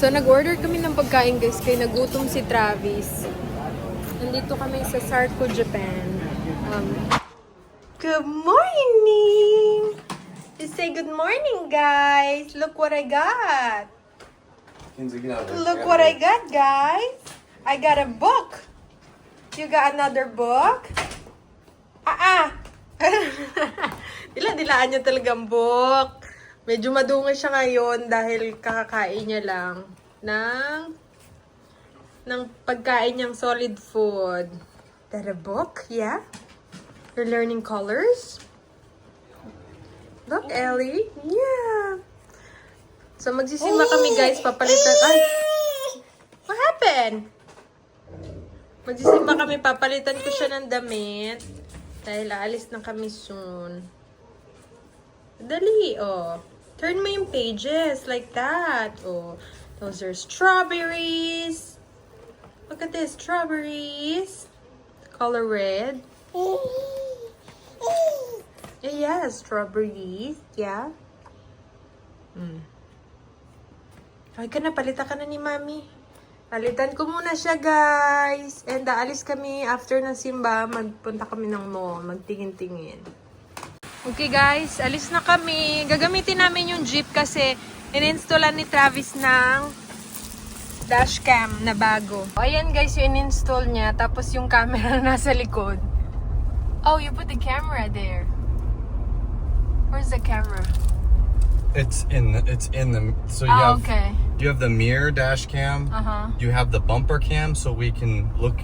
So, nag-order kami ng pagkain guys, kaya nagutom si Travis. Nandito kami sa Sarko, Japan. Good morning! Just say good morning, guys! Look what I got! Look what I got, guys! I got a book! You got another book? Dila-dilaan niya talagang book. Medyo madungay siya ngayon dahil kakakain niya lang ng pagkain niyang solid food. That a book? Yeah? You're learning colors? Look, Ellie. Yeah. So, magsisimba kami, guys. Papalitan. Ay! What happened? Magsisimba kami. Papalitan ko siya ng damit. Dahil aalis na kami soon. Dali, oh. Turn mo yung pages like that. Oh, those are strawberries. Look at this, strawberries. Color red. Yeah, strawberries. Yeah. Ay ka na, palitan ka na ni Mami. Palitan ko muna siya, guys. And aalis kami after ng simba. Magpunta kami ng mall. Magtingin-tingin. Okay guys, alis na kami. Gagamitin namin yung jeep kasi in-installan ni Travis ng dashcam na bago. Ayan guys, yung in-install niya. Tapos yung camera nasa likod. Oh, you put the camera there. Where's the camera? It's in the so you have the mirror dash cam. You have the bumper cam so we can look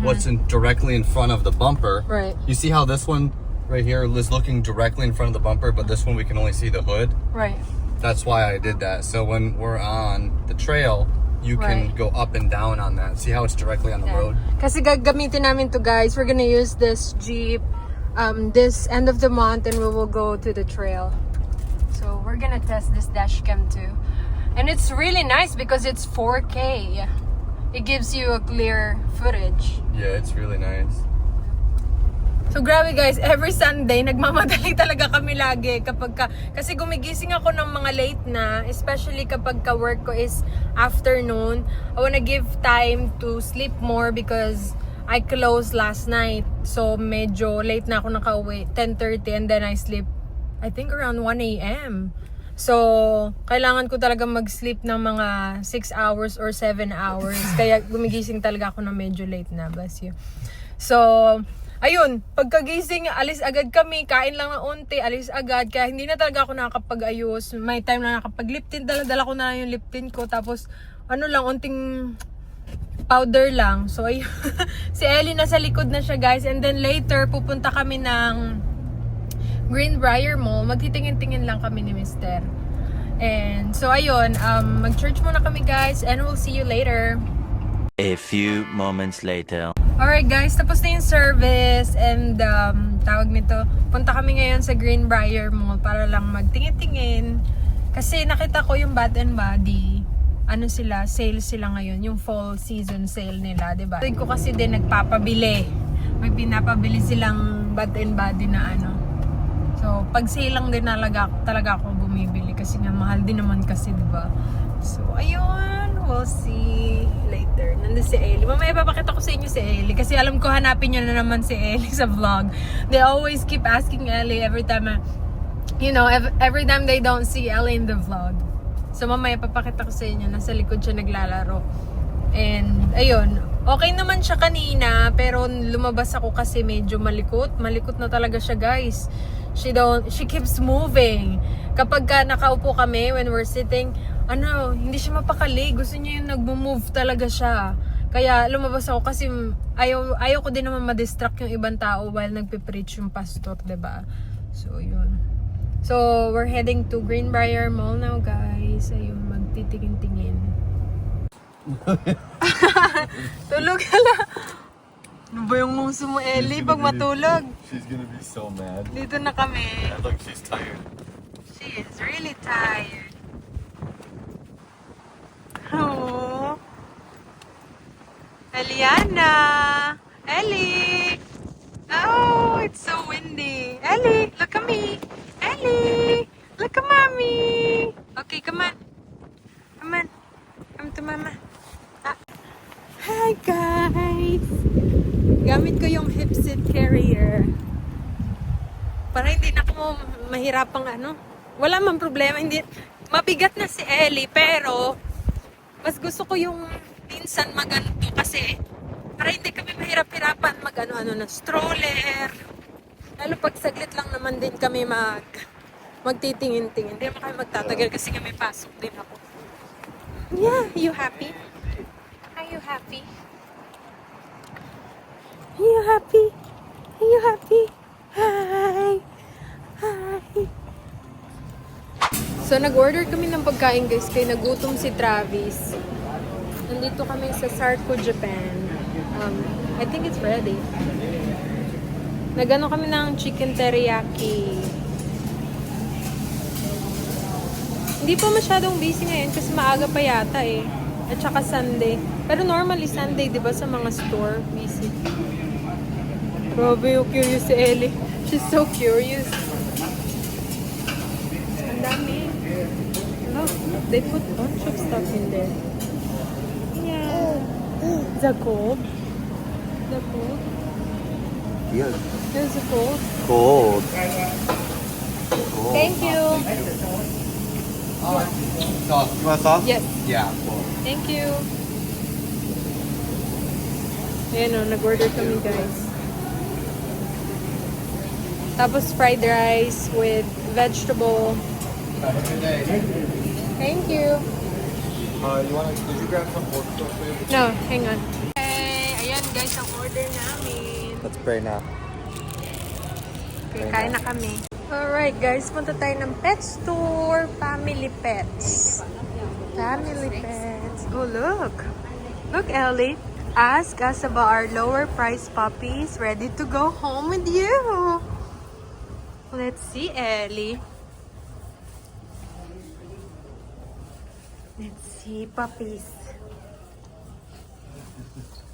what's directly in front of the bumper. Right. You see how this one right here is looking directly in front of the bumper, but this one we can only see the hood. Right. That's why I did that. So when we're on the trail, you can go up and down on that. See how it's directly on the road? Kasi gagamitin namin to guys. We're gonna use this Jeep this end of the month and we will go to the trail. So we're gonna test this dash cam too. And it's really nice because it's 4K. It gives you a clear footage. Yeah, it's really nice. So grabe guys, every Sunday nagmamadali talaga kami lagi kasi gumigising ako ng mga late na, especially kapag work ko is afternoon. I wanna give time to sleep more because I closed last night. So medyo late na ako nakauwi, 10:30, and then I sleep I think around 1 a.m. So kailangan ko talaga mag-sleep ng mga 6 hours or 7 hours. Kaya gumigising talaga ako ng medyo late na, bless you. So ayun, pagkagising, alis agad kami, kain lang ng unti, alis agad, kaya hindi na talaga ako nakakapag-ayos. May time na nakapag-lip tint, dala ko na yung lip tint ko, tapos ano lang, unting powder lang. So ayun, si Ellie nasa likod na siya guys, and then later, pupunta kami ng Greenbrier Mall, magtitingin-tingin lang kami ni Mr. And so ayun, mag-church muna kami guys, and we'll see you later. A few moments later. Alright guys, tapos na yung service and tawag nito, punta kami ngayon sa Greenbrier Mall para lang magtingin-tingin. Kasi nakita ko yung Bath and Body, ano sila, sale sila ngayon, yung fall season sale nila, diba? Tingin ko kasi din nagpapabili. May pinapabili silang Bath and Body na ano. So, pag sale lang din talaga ako bumibili kasi nga mahal din naman kasi, diba? So, ayun, we'll see later. Nandun si Ellie. Mamaya papakita ko sa inyo si Ellie kasi alam ko hanapin nyo na naman si Ellie sa vlog. They always keep asking Ellie every time, every time they don't see Ellie in the vlog. So mamaya papakita ko sa inyo, nasa likod siya naglalaro. And ayun, okay naman siya kanina, pero lumabas ako kasi medyo malikot. Malikot na talaga siya guys. She keeps moving. Kapag nakaupo kami, when we're sitting, hindi siya mapakali. Gusto niya yung nagmo-move talaga siya. Kaya lumabas ako kasi ayaw ko din naman ma-distract yung ibang tao while nagpe-preach yung pastor, diba? So, yun. So, we're heading to Greenbrier Mall now, guys. Ayun, magtitingin-tingin. Tulog ka lang. Ano ba yung muso mo, Ellie, pag matulog? She's gonna be so mad. Dito na kami. Yeah, look, she's tired. She is really tired. Oh. Eliana! Ellie! Oh, it's so windy. Ellie, look at me. Ellie, look at mommy. Okay, come on. Come on. Come dryer. Para hindi na ako mahirapang ano. Wala man problema. Hindi, mabigat na si Ellie, pero mas gusto ko yung minsan maganto kasi para hindi kami mahirap-hirapan mag-ano-ano na stroller. Lalo pag saglit lang naman din kami magtitingin-tingin. Hindi naman kami magtatagal kasi kami pasok din ako. Yeah, you happy? Are you happy? Are you happy? Are you happy? Hi! Hi! So, nag-order kami ng pagkain guys kaya nagutom si Travis. Nandito kami sa Sarko, Japan. I think it's ready. Nagano kami ng chicken teriyaki. Hindi pa masyadong busy ngayon kasi maaga pa yata eh. At saka Sunday. Pero normally Sunday, di ba, sa mga store, busy. Grabe, yung curious si Ellie. She's so curious. Ang dami. Look, they put a bunch of stuff in there. Yeah. Is that cold? Is that cold? Yeah. Is it cold? Cold. Thank you. Sauce. You want sauce? Yes. Yeah. Cool. Thank you. Ayan o, nag-order kami guys. Tapos fried rice with vegetable. Have a good day. Thank you. Did you grab some pork stuff? No, hang on. Hey, ayan guys ang order namin. Let's pray now. Okay, kain na kami. Alright guys, punta tayo ng pet store. Family Pets. Family Pets. Oh, look. Look, Ellie. Ask us about our lower price puppies ready to go home with you. Let's see, Ellie. Let's see, puppies.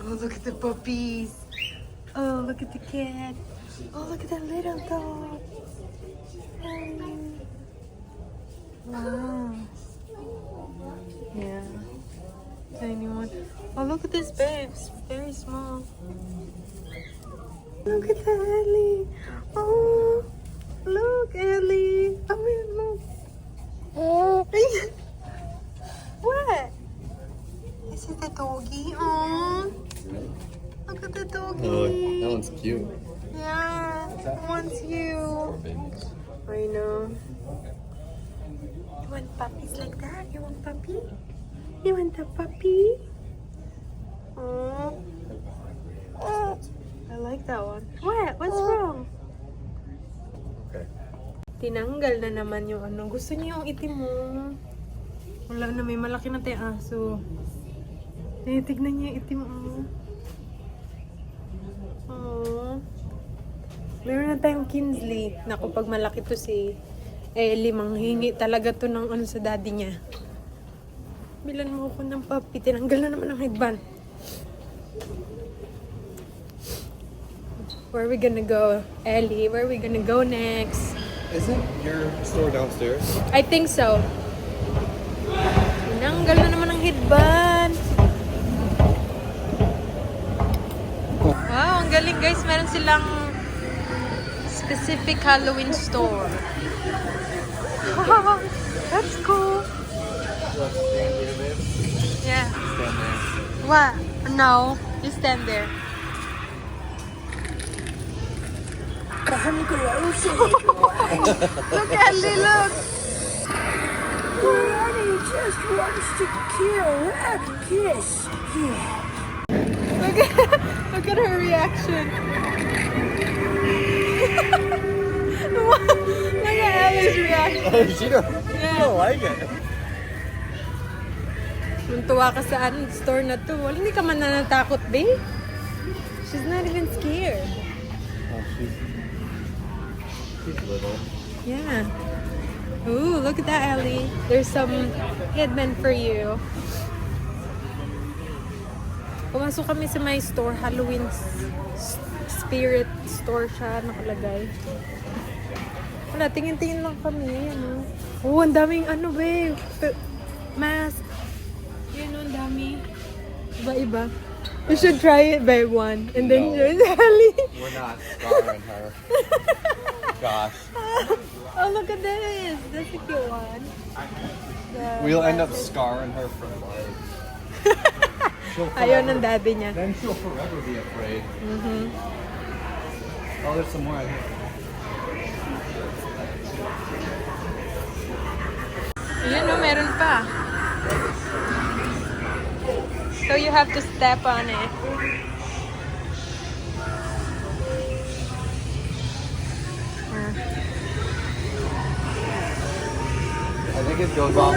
Oh, look at the puppies. Oh, look at the cat. Oh, look at that little dog. Wow. Yeah. Tiny one. Oh, look at this, babes. Very small. Look at that, Ellie. Oh, look, Ellie. I mean, look. What? Is it the doggy? Oh, look at the doggy. Oh, that one's cute. Yeah, that one's you. I know. You want puppies like that? You want puppy? You want a puppy? Oh. I like that one. What? What's wrong? Okay. Tinanggal na naman yung ano. Gusto niyo yung itim mo. Wala na, may malaki na tayong aso. Tignan niya yung itim mo. Oh. Meron na tayong Kinsley. Naku, pag malaki to si Ellie, manghingi talaga to ng ano sa daddy niya. Bilan mo ako ng puppy. Tinanggal na naman ang headband. Where are we gonna go, Ellie? Where are we gonna go next? Isn't your store downstairs? I think so. Tinanggal na naman ang headband. Wow, ang galing guys. Meron silang specific Halloween store. Wow, that's cool. Yeah. Stand there. What? No, you stand there. Look, Ellie, look. Granny just wants to kill a kiss. Look at her reaction. Look at Ellie's reaction. Oh, she don't Yeah. like it. Nung tuwa ka sa store na to, wala, hindi ka man na natakot, babe. She's not even scared. Oh, she's little. Yeah. Ooh, look at that, Ellie. There's some headband for you. Pumasok kami sa my store, Halloween spirit store siya nakalagay. Wala, tingin-tingin lang kami, ano. Oh, ang daming ano, babe. Mask. Yun, ang dami. Iba-iba. You should try it by one. And then No. you're Ellie. We're not scarring her. Gosh. Oh, look at this. That's a cute one. We'll end up scarring her for life. Ayaw ng daddy niya. Then she'll forever be afraid. Oh, there's some more I think. Yun o, meron pa. So you have to step on it. I think it goes off.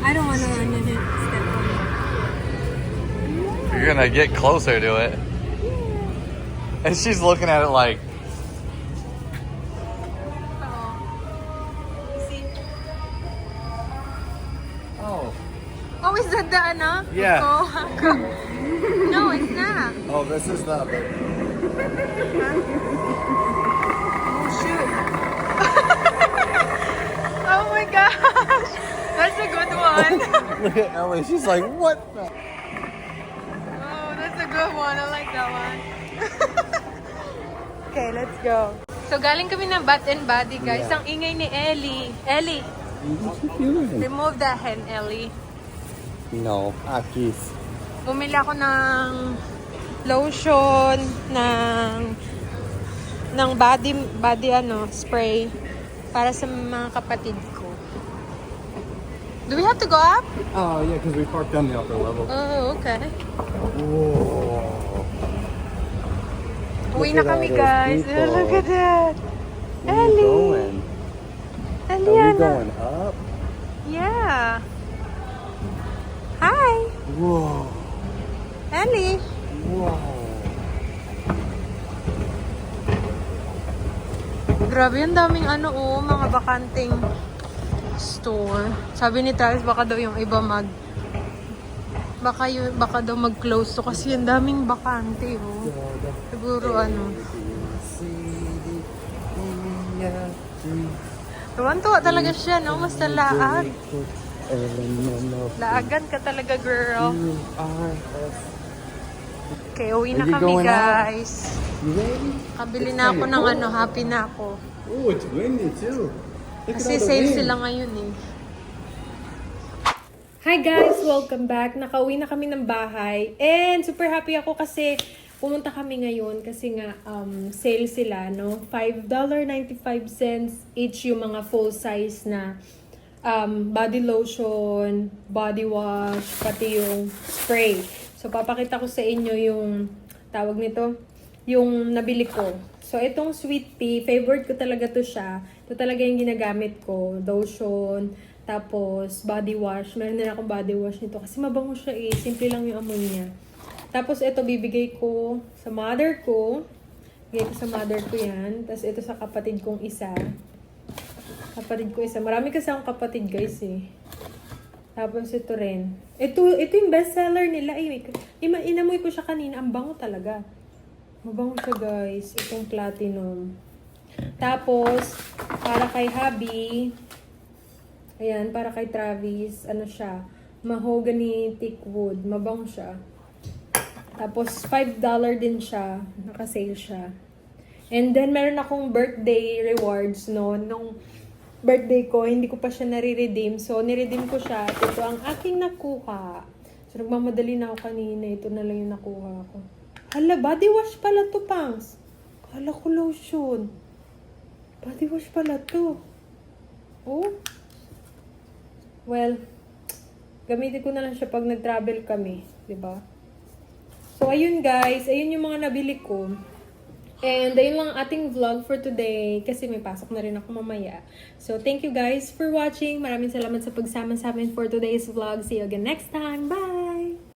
I don't want to step on it. You're gonna get closer to it. And she's looking at it like, See? oh. Oh, is that the ano? Yeah. Oh, no, it's not. Oh, this is the. Oh, shoot. Oh my gosh. That's a good one. Look at Ellie. She's like, what the? Oh, that's a good one. I like that one. Okay, let's go. So, galing kami ng Bath and Body, guys. Ang ingay ni Ellie. Ellie, remove the hen, Ellie. No, Akis. Bumili ako ng lotion, ng body spray para sa mga kapatid ko. Do we have to go up? Oh, yeah, because we parked on the upper level. Oh, okay. Whoa. Uwi Look na at kami, all those guys. people. Look at that. Where are we Ellie. going? Are we Eliana. going up? Yeah. Hi. Whoa. Ellie. Whoa. Grabe, ang daming mga bakanting store. Sabi ni Travis, baka daw yung iba baka daw mag-close to kasi yung daming bakante, oh. Siguro Tuwan-tuwa talaga siya, no? Mas laag. Laagan ka talaga, girl. Okay, uwi na Are you kami, going out? guys. You ready? Kabili na ako ng happy na ako. Oh, it's windy too. Look Kasi at all the sale wind. sila ngayon eh. Hi guys! Welcome back. Nakauwi na kami ng bahay. And super happy ako kasi pumunta kami ngayon kasi nga sale sila, no? $5.95 each yung mga full size na body lotion, body wash, pati yung spray. So papakita ko sa inyo yung tawag nito, yung nabili ko. So itong Sweet Pea, favorite ko talaga to siya. Ito talaga yung ginagamit ko, lotion, tapos body wash. Meron na akong body wash nito kasi mabango siya eh. Simple lang yung amoy niya. Tapos ito bibigay ko sa mother ko. Bigay ko sa mother ko yan. Tapos ito sa kapatid kong isa. Kapatid ko isa. Marami kasi akong kapatid guys eh. Tapos ito rin. Ito yung bestseller nila. Inamoy ko siya kanina. Ang bango talaga. Mabango siya guys. Itong platinum. Tapos, para kay hubby, ayan, para kay Travis, ano siya, mahogany thick wood. Mabango siya. Tapos, $5 din siya. Naka-sale siya. And then, meron akong birthday rewards, no? Nung birthday ko, hindi ko pa siya nare-redeem. So, niredeem ko siya. At ito ang aking nakuha. So, nagmamadali na ako kanina. Ito na lang yung nakuha ko. Hala, body wash pala to, Pangs. Hala ko lotion. Body wash pala to. Oh. Well, gamitin ko na lang siya pag nag-travel kami. 'Di ba? So, ayun guys. Ayun yung mga nabili ko. And ayun lang ang ating vlog for today. Kasi may pasok na rin ako mamaya. So, thank you guys for watching. Maraming salamat sa pagsama sa amin for today's vlog. See you again next time. Bye!